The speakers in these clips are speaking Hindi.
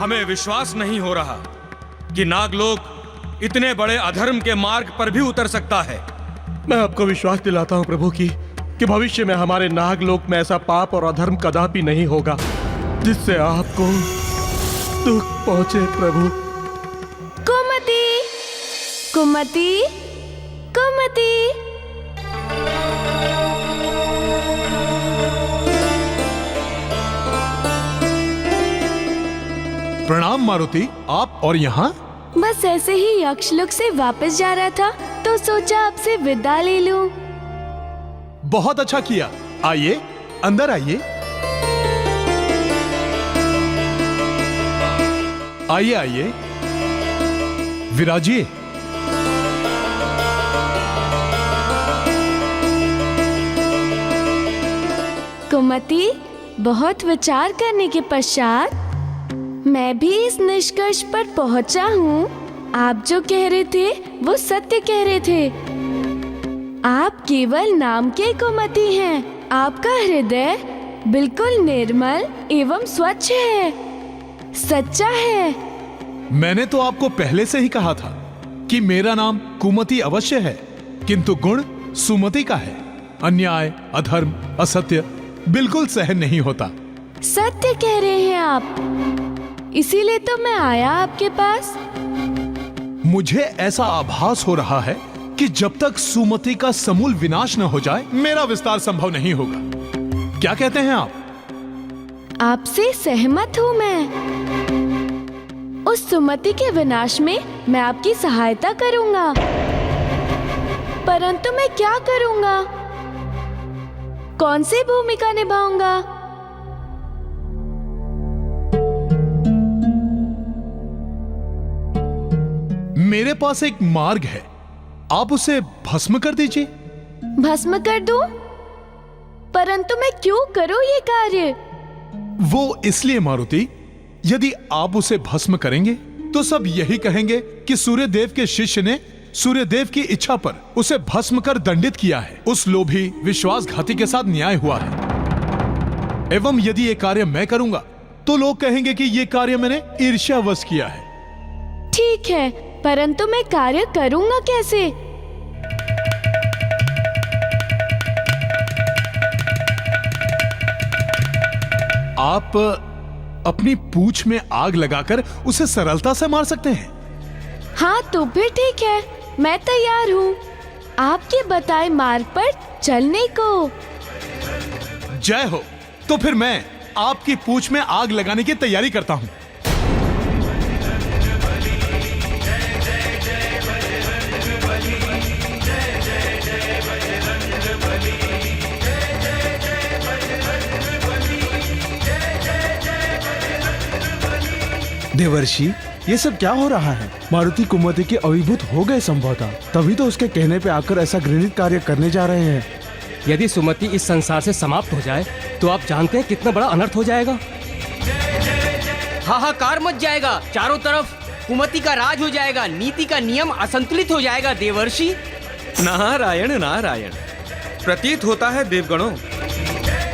हमें विश्वास नहीं हो रहा कि नागलोक इतने बड़े अधर्म के मार्ग पर भी उतर सकता है। मैं आपको विश्वास दिलाता हूँ प्रभु कि भविष्य में हमारे नागलोक में ऐसा पाप और अधर्म कदापि नहीं होगा जिससे आपको दुख पहुंचे प्रभु। कुमति, कुमति, कुमति। प्रणाम मारुति, आप और यहाँ? बस ऐसे ही यक्षलोक से वापस जा रहा था तो सोचा आपसे विदा ले लूं। बहुत अच्छा किया। आइए, अंदर आइए। आइए आइए, विराजिए। कुमति, बहुत विचार करने के पश्चात मैं भी इस निष्कर्ष पर पहुंचा हूँ, आप जो कह रहे थे वो सत्य कह रहे थे। आप केवल नाम के कुमति हैं। आपका हृदय बिल्कुल निर्मल एवं स्वच्छ है, सच्चा है। मैंने तो आपको पहले से ही कहा था कि मेरा नाम कुमति अवश्य है, किंतु गुण सुमति का है। अन्याय, अधर्म, असत्य बिल्कुल सहन नहीं होता। सत्य कह रहे हैं आप, इसीलिए तो मैं आया आपके पास। मुझे ऐसा आभास हो रहा है कि जब तक सुमति का समूल विनाश न हो जाए मेरा विस्तार संभव नहीं होगा। क्या कहते हैं आप? आपसे सहमत हूँ मैं। उस सुमति के विनाश में मैं आपकी सहायता करूंगा, परंतु मैं क्या करूंगा? कौन सी भूमिका निभाऊंगा? मेरे पास एक मार्ग है, आप उसे भस्म कर दीजिए। भस्म कर दूं? परंतु मैं क्यों करूं ये कार्य? वो इसलिए मारुति, यदि आप उसे भस्म करेंगे तो सब यही कहेंगे कि सूर्यदेव के शिष्य ने सूर्यदेव की इच्छा पर उसे भस्म कर दंडित किया है। उस लोभी विश्वासघाती के साथ न्याय हुआ है। एवं यदि ये कार्य मैं करूंगा तो लोग कहेंगे कि ये कार्य मैंने ईर्ष्यावश किया है। ठीक है, परंतु मैं कार्य करूंगा कैसे? आप अपनी पूंछ में आग लगाकर उसे सरलता से मार सकते हैं। हाँ तो फिर ठीक है, मैं तैयार हूँ आपके बताए मार्ग पर चलने को। जय हो। तो फिर मैं आपकी पूंछ में आग लगाने की तैयारी करता हूँ। देवर्षि, ये सब क्या हो रहा है? मारुति कुमति के अभिभूत हो गए संभवतः, तभी तो उसके कहने पे आकर ऐसा घृणित कार्य करने जा रहे हैं। यदि सुमति इस संसार से समाप्त हो जाए तो आप जानते हैं कितना बड़ा अनर्थ हो जाएगा। हाहाकार मच जाएगा, चारों तरफ कुमति का राज हो जाएगा, नीति का नियम असंतुलित हो जाएगा। देवर्षि, नारायण नारायण। प्रतीत होता है देवगणों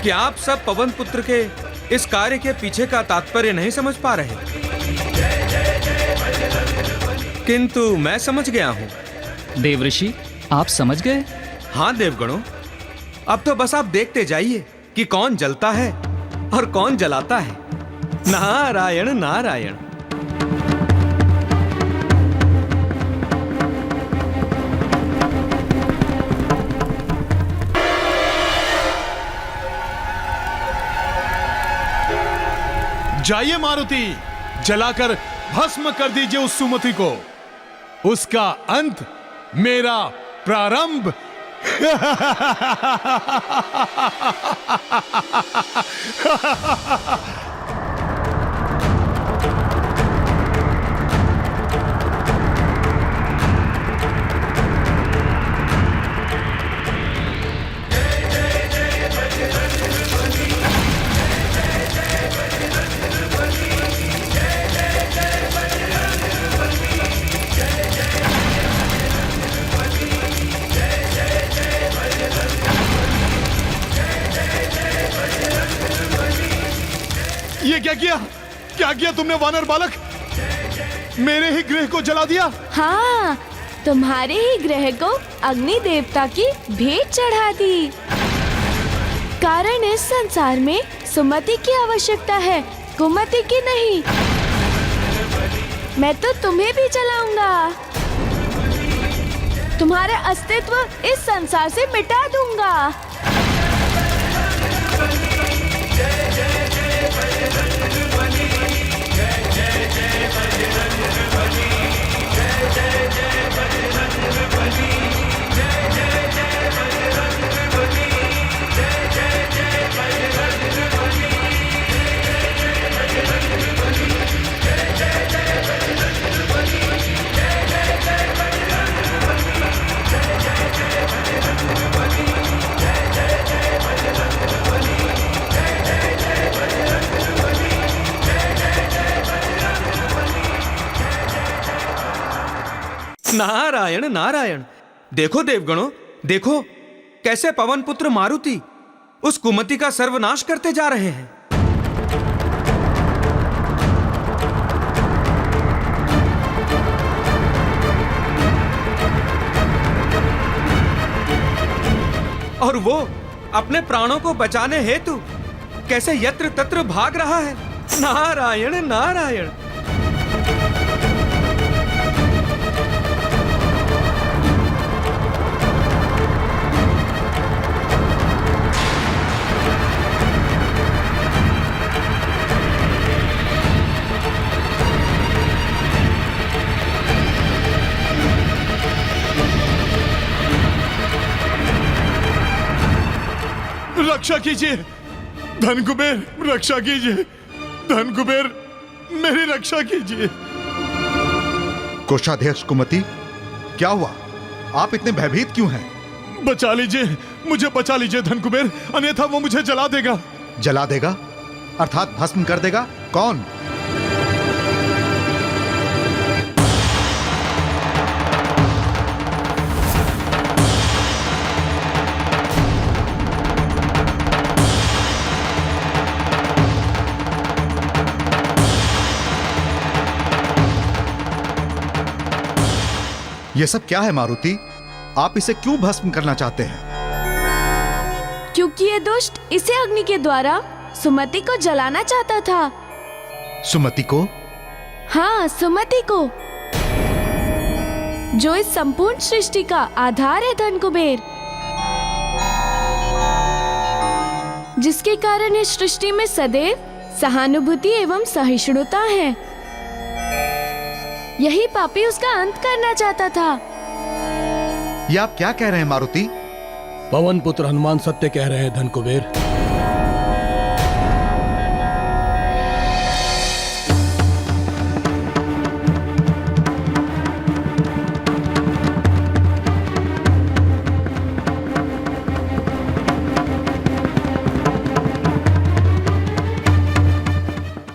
कि आप सब पवन पुत्र के इस कार्य के पीछे का तात्पर्य नहीं समझ पा रहे, किंतु मैं समझ गया हूं। देवऋषि, आप समझ गए? हाँ देवगणों, अब तो बस आप देखते जाइए कि कौन जलता है और कौन जलाता है। नारायण नारायण। जाइए मारुति, जलाकर भस्म कर दीजिए उस सुमति को। उसका अंत मेरा प्रारंभ। ये क्या किया? क्या किया तुमने वानर बालक? मेरे ही गृह को जला दिया। हाँ, तुम्हारे ही ग्रह को अग्नि देवता की भेंट चढ़ा दी। कारण इस संसार में सुमति की आवश्यकता है, कुमति की नहीं। मैं तो तुम्हें भी जलाऊंगा, तुम्हारा अस्तित्व इस संसार से मिटा दूंगा। नारायण नारायण। देखो देवगणों, देखो कैसे पवन पुत्र मारुति उस कुमति का सर्वनाश करते जा रहे हैं। और वो अपने प्राणों को बचाने हेतु कैसे यत्र तत्र भाग रहा है। नारायण नारायण। रक्षा कीजिए धन कुबेर, रक्षा कीजिए धन कुबेर, मेरी रक्षा कीजिए। कोषाध्यक्ष कुमति, क्या हुआ? आप इतने भयभीत क्यों हैं? बचा लीजिए, मुझे बचा लीजिए धन कुबेर, अन्यथा वो मुझे जला देगा। जला देगा? अर्थात भस्म कर देगा? कौन? यह सब क्या है मारुति? आप इसे क्यों भस्म करना चाहते हैं? क्योंकि ये दुष्ट इसे अग्नि के द्वारा सुमति को जलाना चाहता था। सुमति को? हाँ, सुमति को, जो इस संपूर्ण सृष्टि का आधार है धन कुबेर, जिसके कारण इस सृष्टि में सदैव सहानुभूति एवं सहिष्णुता है। यही पापी उसका अंत करना चाहता था। ये आप क्या कह रहे हैं मारुति? पवन पुत्र हनुमान सत्य कह रहे हैं धन कुबेर।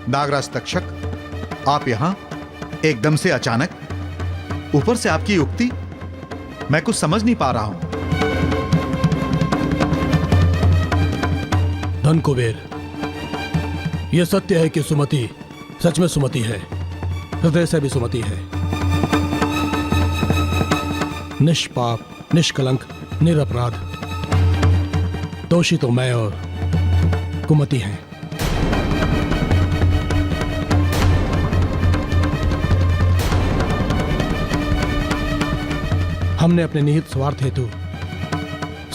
नागराज तक्षक, आप यहां एकदम से अचानक, ऊपर से आपकी युक्ति मैं कुछ समझ नहीं पा रहा हूं। धन कुबेर, यह सत्य है कि सुमति सच में सुमति है, हृदय से भी सुमति है। निष्पाप, निष्कलंक, निरपराध। दोषी तो मैं और कुमति हैं। हमने अपने निहित स्वार्थ हेतु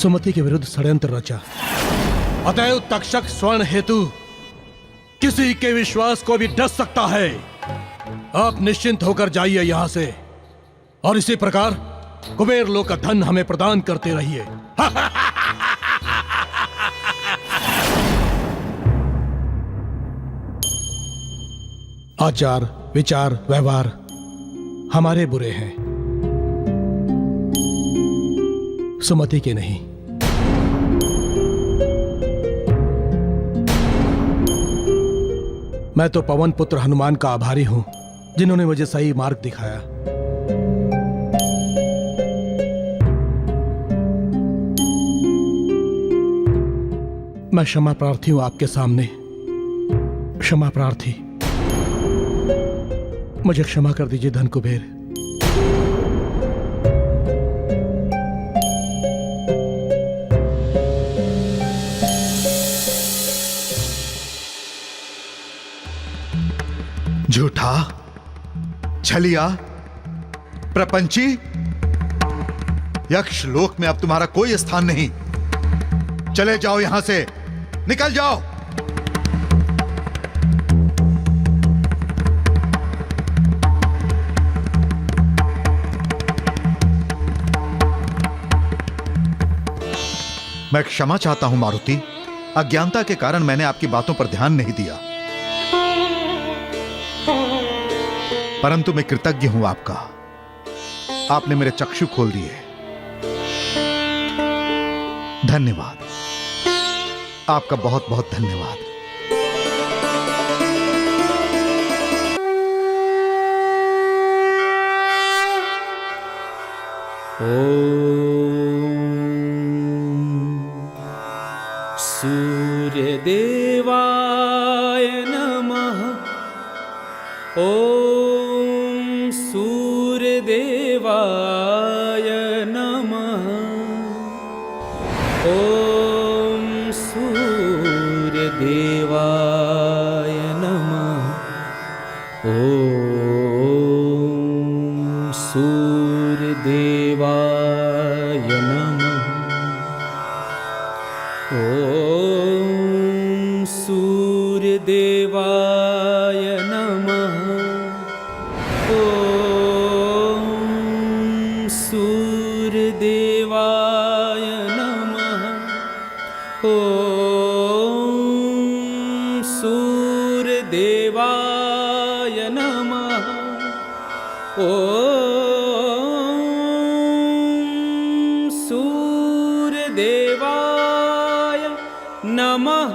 सुमति के विरुद्ध षड्यंत्र रचा। अतएव तक्षक स्वर्ण हेतु किसी के विश्वास को भी डस सकता है। आप निश्चिंत होकर जाइए यहां से, और इसी प्रकार कुबेर लोक का धन हमें प्रदान करते रहिए। आचार, विचार, व्यवहार हमारे बुरे हैं, सुमति के नहीं। मैं तो पवन पुत्र हनुमान का आभारी हूं, जिन्होंने मुझे सही मार्ग दिखाया। मैं क्षमा प्रार्थी हूं आपके सामने, क्षमा प्रार्थी। मुझे क्षमा कर दीजिए धन कुबेर। झूठा, छलिया, प्रपंची, यक्ष लोक में अब तुम्हारा कोई स्थान नहीं। चले जाओ यहां से, निकल जाओ। मैं क्षमा चाहता हूं मारुति, अज्ञानता के कारण मैंने आपकी बातों पर ध्यान नहीं दिया, परंतु मैं कृतज्ञ हूं आपका। आपने मेरे चक्षु खोल दिए, धन्यवाद। आपका बहुत बहुत धन्यवाद। सूर्य देवाय नमः। ओम सूर्य देवाय नमः। ओम सूर्य देवाय नमः। ओम सूर्य देवाय नमः। ओम सूर्य देवाय नमः। ओम सूर्य देवाय नमः। ओम सूर्य देवाय नमः। ओम सूर्य देवाय नमः।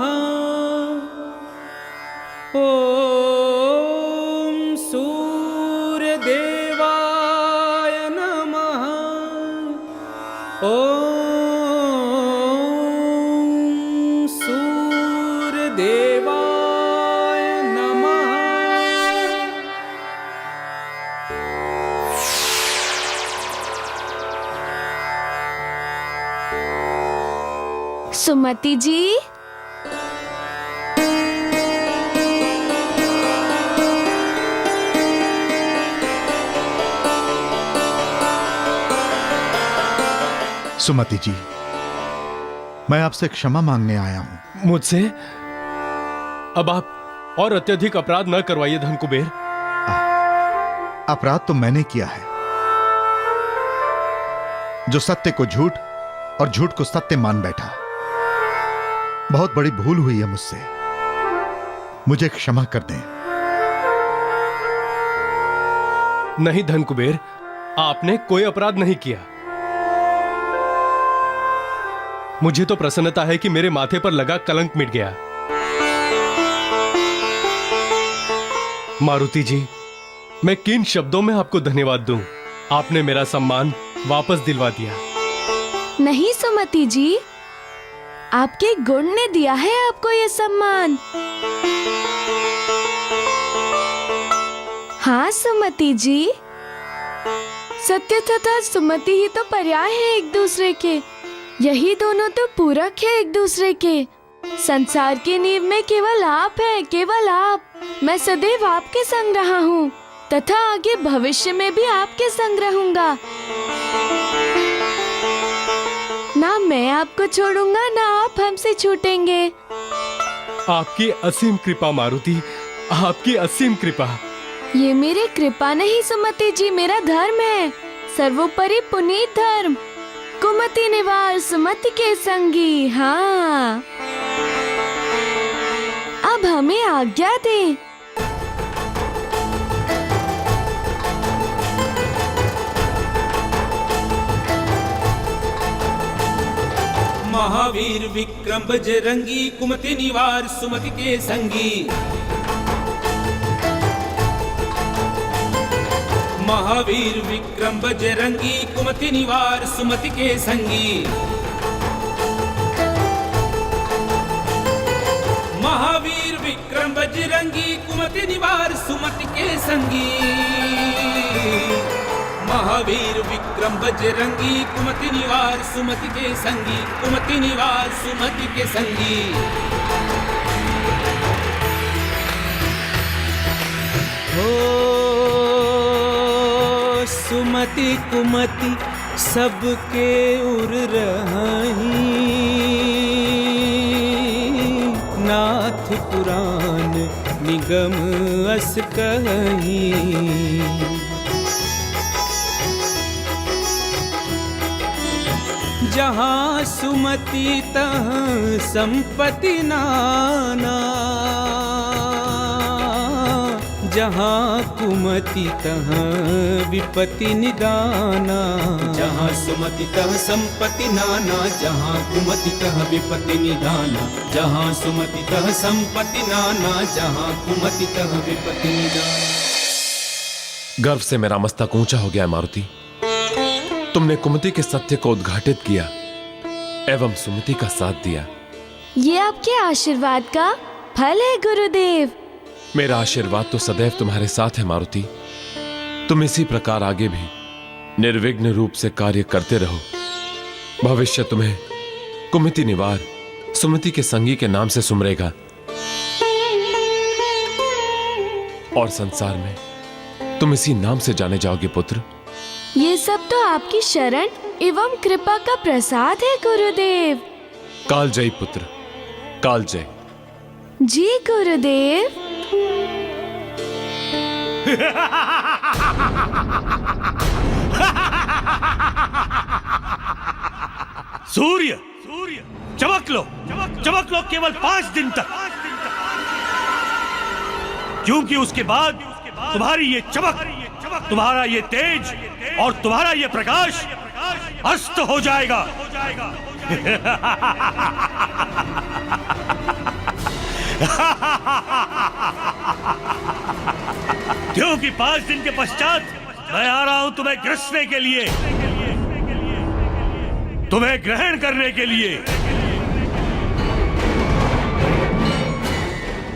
ओम सूर्य देवाय नमः। ओम सूर्य देवाय नमः। सुमति जी, सुमति जी, मैं आपसे क्षमा मांगने आया हूं। मुझसे अब आप और अत्यधिक अपराध न करवाइए धन कुबेर। अपराध तो मैंने किया है, जो सत्य को झूठ और झूठ को सत्य मान बैठा। बहुत बड़ी भूल हुई है मुझसे, मुझे क्षमा कर दें। नहीं धन कुबेर, आपने कोई अपराध नहीं किया। मुझे तो प्रसन्नता है कि मेरे माथे पर लगा कलंक मिट गया। मारुति जी, मैं किन शब्दों में आपको धन्यवाद दूं? आपने मेरा सम्मान वापस दिलवा दिया। नहीं सुमति जी, आपके गुण ने दिया है आपको ये सम्मान। हाँ सुमति जी, सत्य तथा सुमति ही तो पर्याय है एक दूसरे के। यही दोनों तो पूरक है एक दूसरे के। संसार की नींव में केवल आप है, केवल आप। मैं सदैव आपके संग रहा हूँ तथा आगे भविष्य में भी आपके संग रहूंगा। ना मैं आपको छोड़ूंगा, ना आप हमसे छूटेंगे। आपकी असीम कृपा मारुति, आपकी असीम कृपा। ये मेरी कृपा नहीं सुमति जी, मेरा धर्म है, सर्वोपरि पुनीत धर्म। कुमति निवार सुमति के संगी। हाँ, अब हमें आज्ञा दें। महावीर विक्रम बजरंगी, कुमति निवार सुमति के संगी। महावीर विक्रम बजरंगी, कुमति निवार सुमति के संगी। महावीर विक्रम बजरंगी कुमति निवार सुमति के संगी। महावीर विक्रम बजरंगी कुमति निवार सुमति के संगी, कुमति निवार सुमति के संगी। ओ सुमति कुमति सबके उर रही, नाथ पुराण निगम अस कहीं। जहाँ सुमति तहाँ संपत्ति नाना, जहाँ कुमति तहाँ विपत्ति निदाना। जहाँ सुमति तहाँ संपत्ति नाना, जहाँ कुमति तहाँ विपत्ति निदाना। जहाँ सुमति तहाँ संपत्ति नाना, जहाँ कुमति तहाँ विपत्ति निदाना। गर्व से मेरा मस्तक ऊंचा हो गया मारुति। तुमने कुमति के सत्य को उद्घाटित किया एवं सुमति का साथ दिया। ये आपके आशीर्वाद का फल है गुरुदेव। मेरा आशीर्वाद तो सदैव तुम्हारे साथ है मारुति। तुम इसी प्रकार आगे भी निर्विघ्न रूप से कार्य करते रहो। भविष्य तुम्हें कुमति निवार सुमति के संगी के नाम से सुमरेगा और संसार में तुम इसी नाम से जाने जाओगे पुत्र। ये सब तो आपकी शरण एवं कृपा का प्रसाद है गुरुदेव। कालजयी पुत्र, कालजय। जी गुरुदेव। सूर्य चमक लो, चमक लो केवल 5 दिन तक, क्योंकि उसके बाद तुम्हारी ये चमक, तुम्हारा ये तेज और तुम्हारा ये प्रकाश अस्त हो जाएगा। क्योंकि 5 दिन के पश्चात मैं आ रहा हूं तुम्हें ग्रसने के लिए, तुम्हें ग्रहण करने के लिए।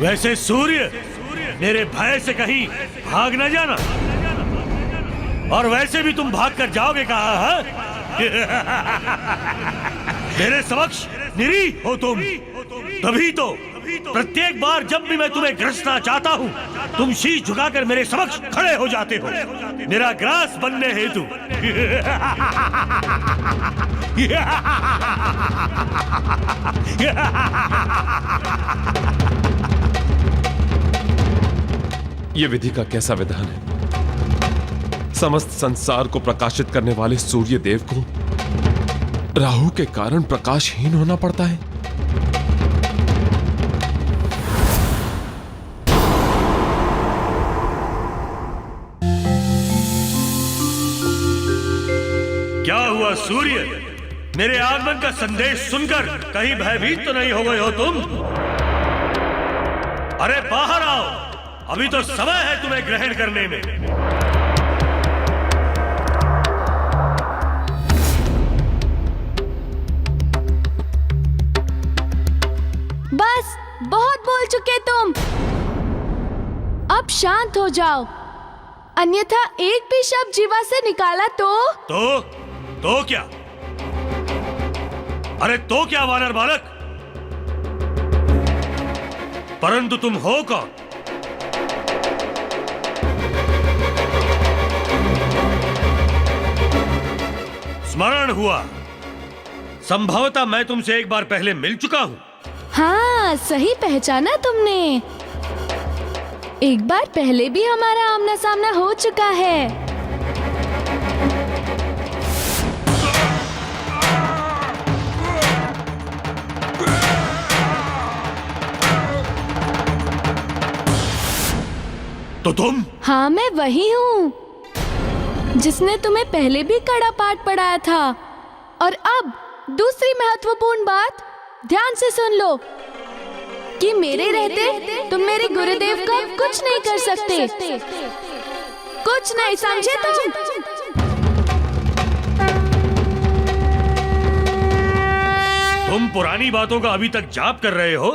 वैसे सूर्य, मेरे भय से कहीं भाग न जाना, और वैसे भी तुम भाग कर जाओगे कहाँ है? मेरे समक्ष निरीह हो तुम, तभी तो प्रत्येक बार जब भी मैं तुम्हें ग्रसना चाहता हूँ तुम शीश झुकाकर मेरे समक्ष खड़े हो जाते हो, मेरा ग्रास बनने हेतु। ये विधि का कैसा विधान है? समस्त संसार को प्रकाशित करने वाले सूर्य देव को राहु के कारण प्रकाशहीन होना पड़ता है। क्या हुआ सूर्य, मेरे आगमन का संदेश सुनकर कहीं भयभीत तो नहीं हो गए हो तुम? अरे बाहर आओ, अभी तो समय है तुम्हें ग्रहण करने में। बस बहुत बोल चुके तुम, अब शांत हो जाओ, अन्यथा एक भी शब्द जीवा से निकाला तो क्या? अरे तो क्या वानर बालक? परंतु तुम हो कौन? स्मरण हुआ, संभवतः मैं तुमसे एक बार पहले मिल चुका हूं। हाँ, सही पहचाना तुमने। एक बार पहले भी हमारा आमना सामना हो चुका है। तो तुम? हाँ, मैं वही हूँ जिसने तुम्हें पहले भी कड़ा पाठ पढ़ाया था। और अब दूसरी महत्वपूर्ण बात ध्यान से सुन लो कि मेरे रहते तुम मेरे गुरुदेव का कुछ नहीं कर सकते, कुछ नहीं, समझे तुम? तुम पुरानी बातों का अभी तक जाप कर रहे हो?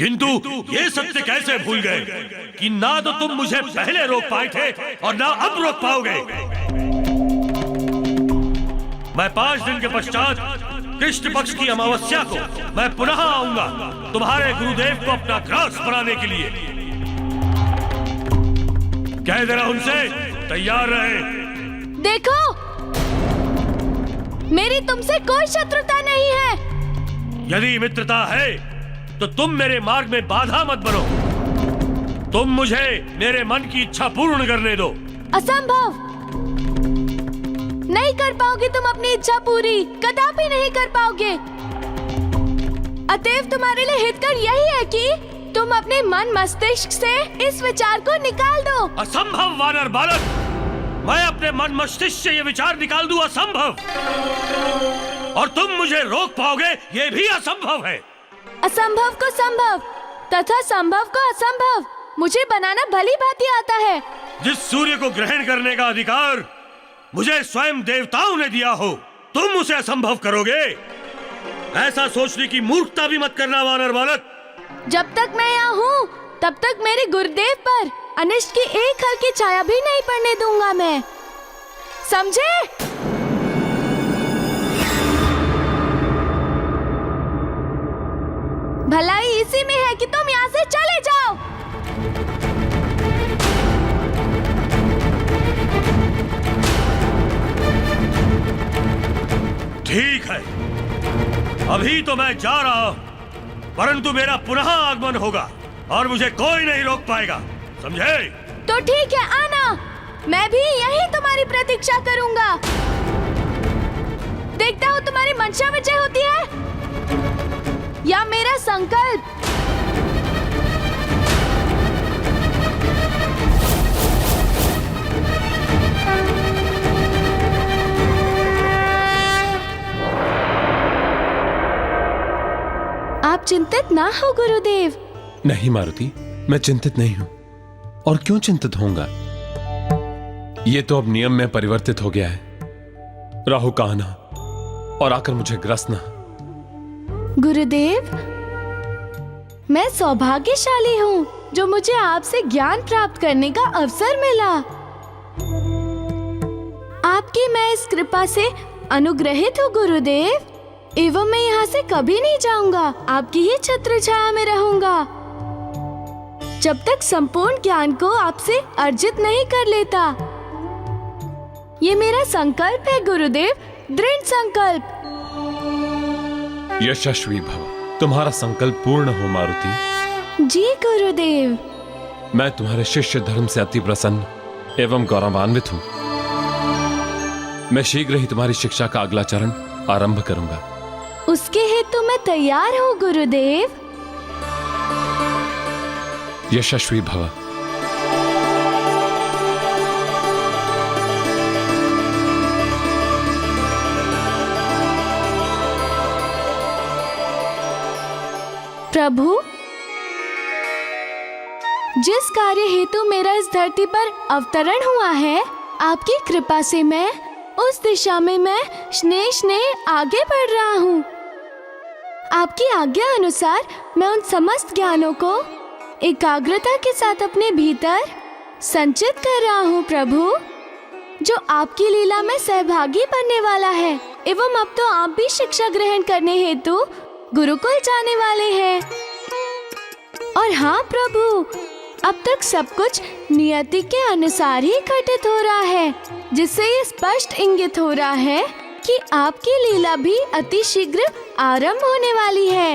किंतु ये सत्य कैसे भूल गए कि ना तो तुम मुझे पहले रोक पाए थे और ना अब रोक पाओगे। मैं 5 दिन के पश्चात कृष्ण पक्ष की अमावस्या को मैं पुनः आऊंगा तुम्हारे गुरुदेव को अपना ग्रास बनाने के लिए। कह देना उनसे तैयार रहे। देखो, मेरी तुमसे कोई शत्रुता नहीं है। यदि मित्रता है तो तुम मेरे मार्ग में बाधा मत बनो। तुम मुझे मेरे मन की इच्छा पूर्ण करने दो। असंभव, नहीं कर पाओगे तुम अपनी इच्छा पूरी, कदापि नहीं कर पाओगे। अतएव तुम्हारे लिए हितकर यही है कि तुम अपने मन मस्तिष्क से इस विचार को निकाल दो। असंभव वानर बालक, मैं अपने मन मस्तिष्क से ये विचार निकाल दूं, असंभव। और तुम मुझे रोक पाओगे, ये भी असंभव है। असंभव को संभव तथा संभव को असंभव मुझे बनाना भली भांति आता है। जिस सूर्य को ग्रहण करने का अधिकार मुझे स्वयं देवताओं ने दिया हो, तुम उसे असंभव करोगे? ऐसा सोचने की मूर्खता भी मत करना वानर बालक। जब तक मैं यहाँ हूँ तब तक मेरे गुरुदेव पर अनिष्ट की एक हल्की छाया भी नहीं पड़ने दूंगा मैं, समझे? भलाई इसी में है कि तुम यहाँ से चले जाओ। ठीक है, अभी तो मैं जा रहा हूँ, परंतु मेरा पुनः आगमन होगा और मुझे कोई नहीं रोक पाएगा, समझे? तो ठीक है, आना। मैं भी यही तुम्हारी प्रतीक्षा करूंगा। देखता हूँ तुम्हारी मंशा विजय होती है या मेरा संकल्प। आप चिंतित ना हो गुरुदेव। नहीं मारुति, मैं चिंतित नहीं हूं। और क्यों चिंतित होऊंगा? ये तो अब नियम में परिवर्तित हो गया है। राहु का आना और आकर मुझे ग्रसना। गुरुदेव, मैं सौभाग्यशाली हूँ जो मुझे आपसे ज्ञान प्राप्त करने का अवसर मिला। आपकी मैं इस कृपा से अनुग्रहित हूँ गुरुदेव, एवं मैं यहाँ से कभी नहीं जाऊंगा। आपकी ही छत्र छाया में रहूंगा जब तक संपूर्ण ज्ञान को आपसे अर्जित नहीं कर लेता। ये मेरा संकल्प है गुरुदेव, दृढ़ संकल्प। यशस्वी भव। तुम्हारा संकल्प पूर्ण हो मारुति। जी गुरुदेव। मैं तुम्हारे शिष्य धर्म से अति प्रसन्न एवं गौरवान्वित हूँ। मैं शीघ्र ही तुम्हारी शिक्षा का अगला चरण आरंभ करूंगा। उसके हेतु मैं तैयार हूँ गुरुदेव। यशस्वी भव। प्रभु, जिस कार्य हेतु मेरा इस धरती पर अवतरण हुआ है, आपकी कृपा से मैं उस दिशा में मैं स्नेह आगे बढ़ रहा हूँ। आपकी आज्ञा अनुसार मैं उन समस्त ज्ञानों को एकाग्रता के साथ अपने भीतर संचित कर रहा हूँ प्रभु, जो आपकी लीला में सहभागी बनने वाला है। एवं अब तो आप भी शिक्षा ग्रहण करने हेतु गुरुकुल जाने वाले हैं। और हाँ प्रभु, अब तक सब कुछ नियति के अनुसार ही घटित हो रहा है, जिससे ये स्पष्ट इंगित हो रहा है कि आपकी लीला भी अति शीघ्र आरंभ होने वाली है।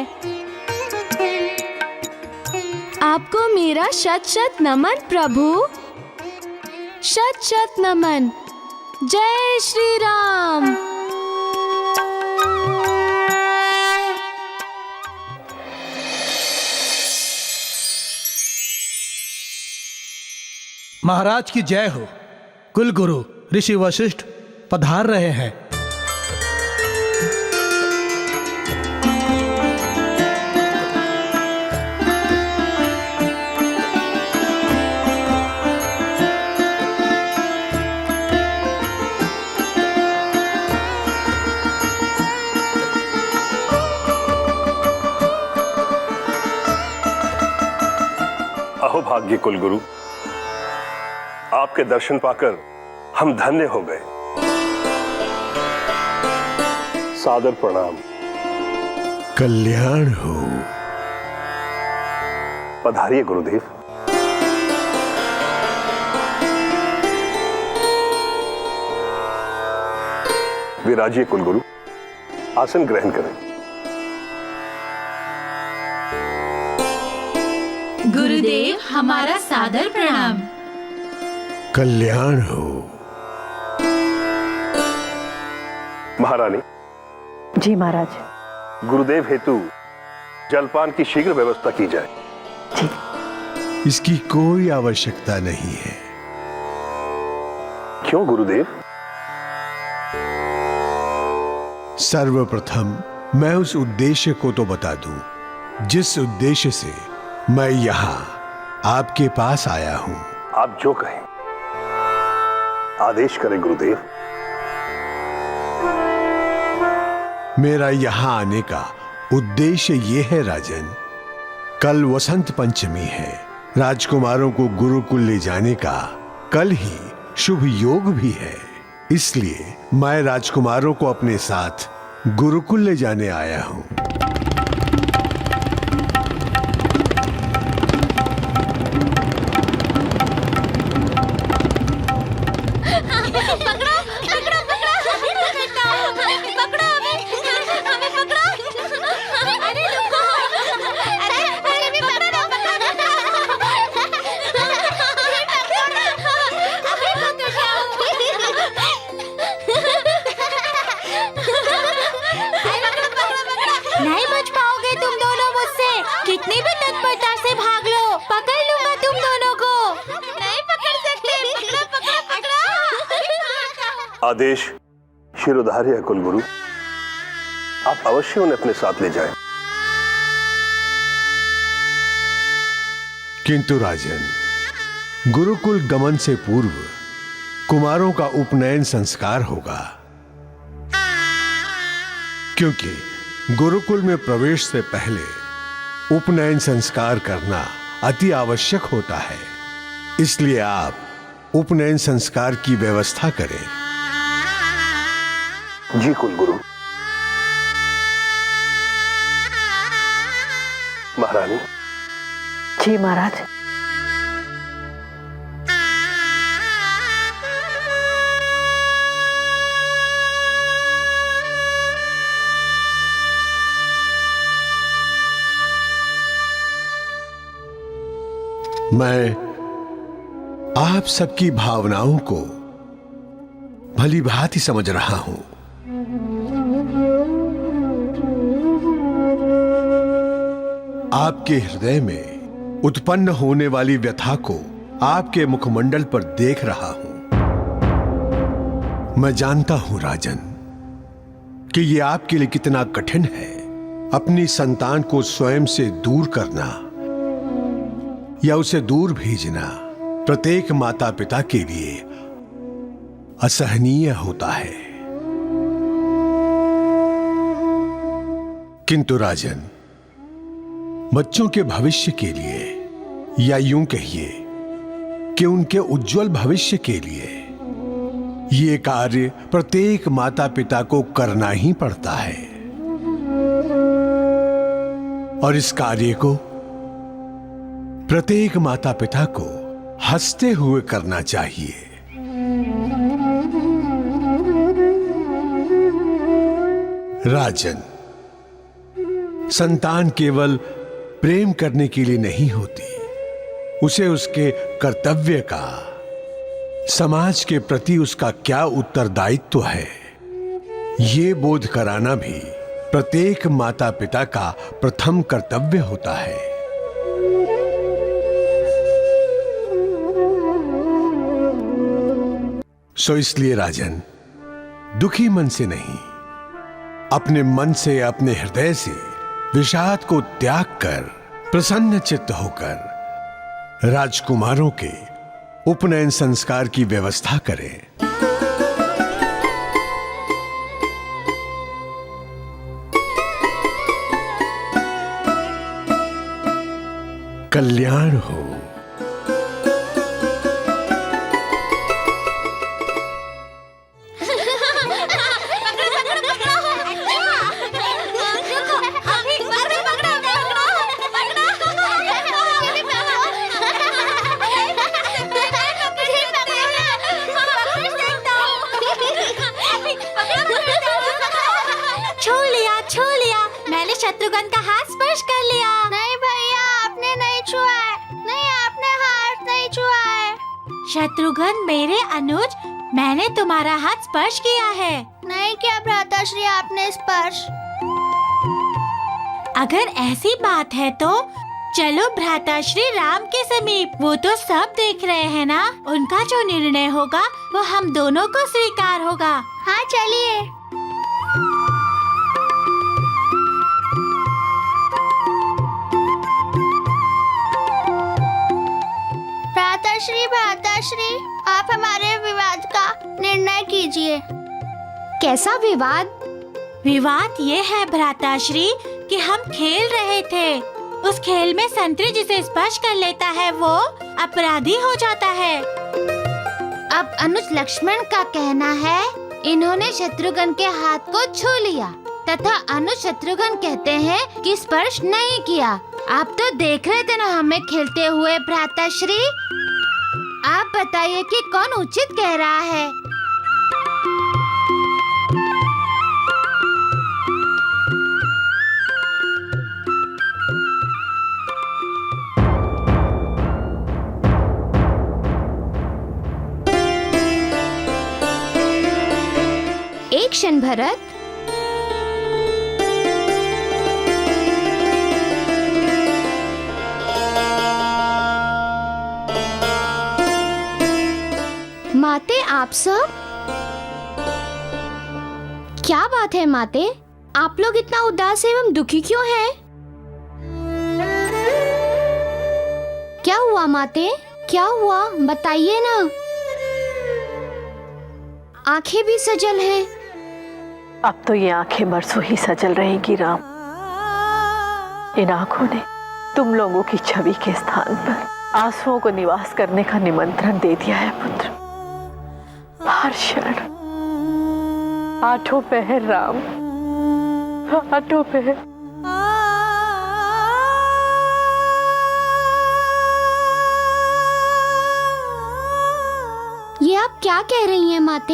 आपको मेरा शत शत नमन प्रभु, शत शत नमन। जय श्री राम। महाराज की जय हो। कुल गुरु ऋषि वशिष्ठ पधार रहे हैं। भाग्य कुलगुरु, आपके दर्शन पाकर हम धन्य हो गए। सादर प्रणाम। कल्याण हो। पधारिए गुरुदेव। विराजिए कुलगुरु, आसन ग्रहण करें। गुरुदेव, हमारा सादर प्रणाम। कल्याण हो। महारानी। जी महाराज। गुरुदेव हेतु जलपान की शीघ्र व्यवस्था की जाए। जी। इसकी कोई आवश्यकता नहीं है। क्यों गुरुदेव? सर्वप्रथम मैं उस उद्देश्य को तो बता दूं जिस उद्देश्य से मैं यहां आपके पास आया हूं। आप जो कहें। आदेश करें गुरुदेव। मेरा यहां आने का उद्देश्य यह है राजन, कल वसंत पंचमी है। राजकुमारों को गुरुकुल ले जाने का कल ही शुभ योग भी है। इसलिए मैं राजकुमारों को अपने साथ गुरुकुल ले जाने आया हूं। नहीं बच पाओगे तुम दोनों मुझसे, कितनी भी तत्परता से भाग लो, पकड़ लूंगा तुम दोनों को। नहीं पकड़ सकते। पकड़ा। आदेश शिरोधार्य है कुलगुरु, आप अवश्य उन्हें अपने साथ ले जाएं। किंतु राजन, गुरुकुल गमन से पूर्व कुमारों का उपनयन संस्कार होगा, क्योंकि गुरुकुल में प्रवेश से पहले उपनयन संस्कार करना अति आवश्यक होता है। इसलिए आप उपनयन संस्कार की व्यवस्था करें। जी कुलगुरु। महारानी। जी महाराज। मैं आप सबकी भावनाओं को भली भांति समझ रहा हूं। आपके हृदय में उत्पन्न होने वाली व्यथा को आपके मुखमंडल पर देख रहा हूं। मैं जानता हूं राजन कि यह आपके लिए कितना कठिन है अपनी संतान को स्वयं से दूर करना या उसे दूर भेजना प्रत्येक माता पिता के लिए असहनीय होता है। किंतु राजन, बच्चों के भविष्य के लिए या यूं कहिए कि उनके उज्जवल भविष्य के लिए यह कार्य प्रत्येक माता पिता को करना ही पड़ता है और इस कार्य को प्रत्येक माता पिता को हंसते हुए करना चाहिए। राजन, संतान केवल प्रेम करने के लिए नहीं होती, उसे उसके कर्तव्य का, समाज के प्रति उसका क्या उत्तरदायित्व है, ये बोध कराना भी प्रत्येक माता पिता का प्रथम कर्तव्य होता है। सो इसलिए राजन, दुखी मन से नहीं, अपने मन से, अपने हृदय से विषाद को त्याग कर प्रसन्न चित्त होकर राजकुमारों के उपनयन संस्कार की व्यवस्था करें। कल्याण हो। छू लिया। मैंने शत्रुघ्न का हाथ स्पर्श कर लिया। नहीं भैया, आपने नहीं छुआ है। नहीं, आपने हाथ नहीं छुआ है। शत्रुघ्न मेरे अनुज, मैंने तुम्हारा हाथ स्पर्श किया है। नहीं किया भ्राताश्री, आपने स्पर्श। अगर ऐसी बात है तो चलो भ्राताश्री राम के समीप, वो तो सब देख रहे हैं ना। उनका जो निर्णय होगा वो हम दोनों को स्वीकार होगा। हाँ चलिए। भ्राताश्री, आप हमारे विवाद का निर्णय कीजिए। कैसा विवाद? विवाद ये है भ्राताश्री कि हम खेल रहे थे। उस खेल में संतरी जिसे स्पर्श कर लेता है वो अपराधी हो जाता है। अब अनुज लक्ष्मण का कहना है इन्होंने शत्रुघ्न के हाथ को छू लिया तथा अनुज शत्रुघ्न कहते हैं कि स्पर्श नहीं किया। आप तो देख रहे थे ना हमें खेलते हुए भ्राताश्री। आप बताइए कि कौन उचित कह रहा है। एक क्षण भरत। माते, आप सब क्या बात है माते? आप लोग इतना उदास एवं दुखी क्यों हैं? क्या हुआ माते? क्या हुआ बताइए ना। आंखें भी सजल हैं। अब तो ये आंखें बरसों ही सजल रहेंगी राम। इन आंखों ने तुम लोगों की छवि के स्थान पर आंसुओं को निवास करने का निमंत्रण दे दिया है पुत्र। हर क्षण आठों पहर राम, आठों पहर। ये आप क्या कह रही हैं माते?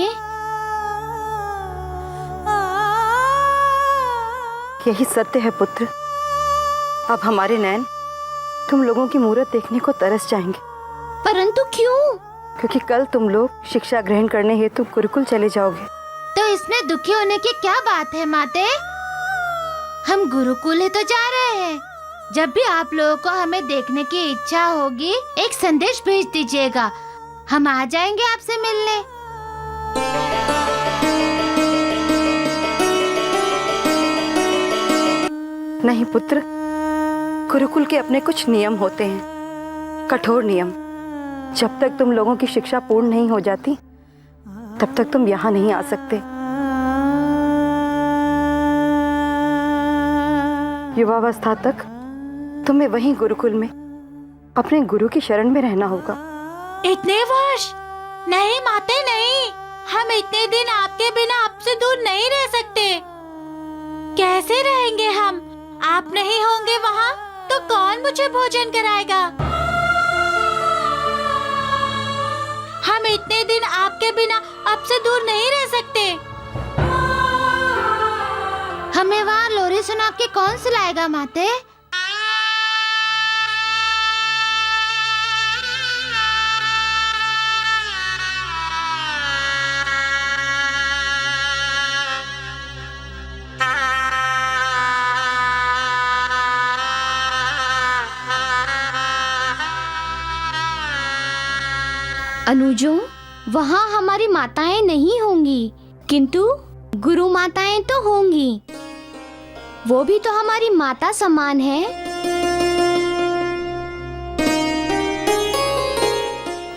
यही सत्य है पुत्र। अब हमारे नैन तुम लोगों की मूरत देखने को तरस जाएंगे। परंतु क्यों? क्योंकि कल तुम लोग शिक्षा ग्रहण करने हेतु गुरुकुल चले जाओगे। तो इसमें दुखी होने की क्या बात है माते? हम गुरुकुल ही तो जा रहे हैं। जब भी आप लोगों को हमें देखने की इच्छा होगी एक संदेश भेज दीजिएगा, हम आ जाएंगे आपसे मिलने। नहीं पुत्र, गुरुकुल के अपने कुछ नियम होते हैं, कठोर नियम। जब तक तुम लोगों की शिक्षा पूर्ण नहीं हो जाती तब तक तुम यहाँ नहीं आ सकते। युवावस्था तक तुम्हें वहीं गुरुकुल में अपने गुरु की शरण में रहना होगा। इतने वर्ष? नहीं माते नहीं, हम इतने दिन आपके बिना आपसे दूर नहीं रह सकते। कैसे रहेंगे हम? आप नहीं होंगे वहाँ तो कौन मुझे भोजन कराएगा? हम इतने दिन आपके बिना आपसे दूर नहीं रह सकते। हमें वहाँ लोरी सुना के कौन सुलाएगा माते? अनुजों, वहाँ हमारी माताएं नहीं होंगी, किंतु गुरु माताएं तो होंगी। वो भी तो हमारी माता समान है।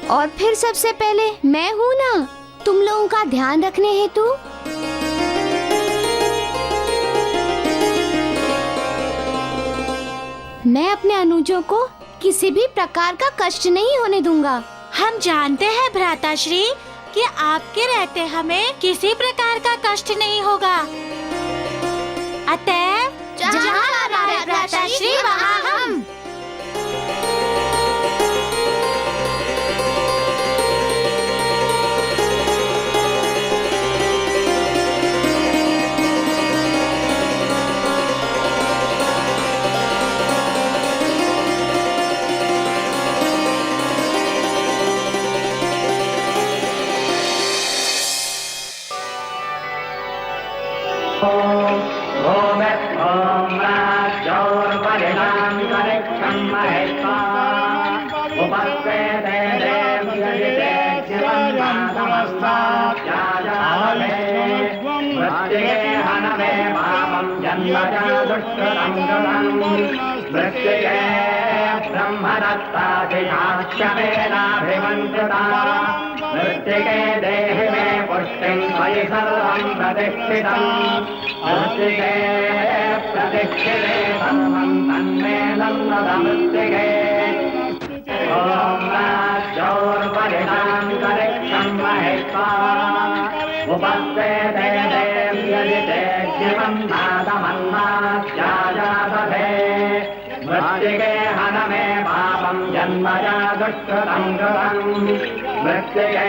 और फिर सबसे पहले मैं हूँ ना तुम लोगों का ध्यान रखने हेतु। मैं अपने अनुजों को किसी भी प्रकार का कष्ट नहीं होने दूंगा। हम जानते हैं भ्राताश्री कि आपके रहते हमें किसी प्रकार का कष्ट नहीं होगा। अतः जहाँ हमारे भ्राताश्री वहाँ हम। हनमे पापं जन्मजा दुष्कृतं कृतं मृत्युये ब्रह्मदत्तादिनाश्यमेनाभिमन्त्रिता मृत्तिके देहि मे पुष्टिं त्वयि सर्वं प्रतिष्ठितम् मृत्तिके प्रतिष्ठिते सर्वं तन्मे नन्दमृत्तिके ॐ राज्योर्वरिणान्तरिक्षं महेश्वा उपस्तेते देव्यजिते शिवं नादमन्नात्याजातथे मृत्तिके हनमे पापं जन्मजा दुष्कृतं कृतं मृत्तिके